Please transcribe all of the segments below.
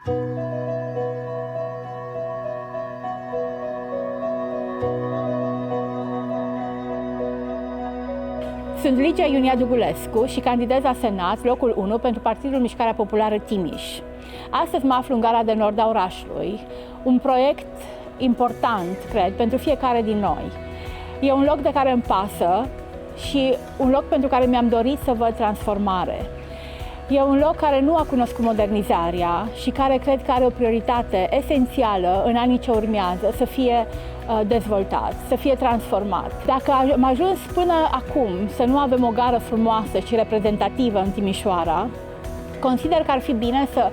Sunt Ligia Iunia Dugulescu și candidez la Senat, locul 1, pentru Partidul Mișcarea Populară Timiș. Astăzi mă aflu în gara de nord a orașului, un proiect important, cred, pentru fiecare din noi. E un loc de care îmi pasă și un loc pentru care mi-am dorit să văd transformare. E un loc care nu a cunoscut modernizarea și care cred că are o prioritate esențială în anii ce urmează să fie dezvoltat, să fie transformat. Dacă am ajuns până acum să nu avem o gară frumoasă și reprezentativă în Timișoara, consider că ar fi bine să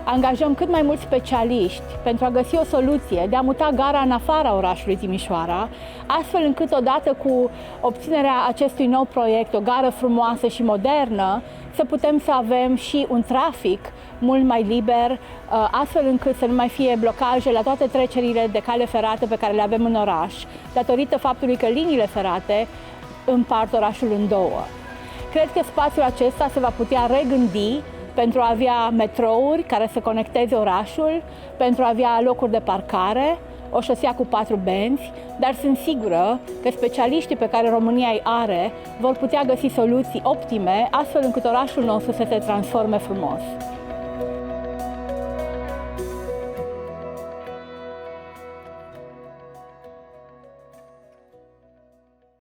angajăm cât mai mulți specialiști pentru a găsi o soluție de a muta gara în afara orașului Timișoara, astfel încât odată cu obținerea acestui nou proiect, o gară frumoasă și modernă, să putem să avem și un trafic mult mai liber, astfel încât să nu mai fie blocaje la toate trecerile de cale ferată pe care le avem în oraș, datorită faptului că liniile ferate împart orașul în două. Cred că spațiul acesta se va putea regândi pentru a avea metrouri care să conecteze orașul, pentru a avea locuri de parcare, o șosea cu 4 benzi, dar sunt sigură că specialiștii pe care România îi are vor putea găsi soluții optime, astfel încât orașul nostru să se transforme frumos.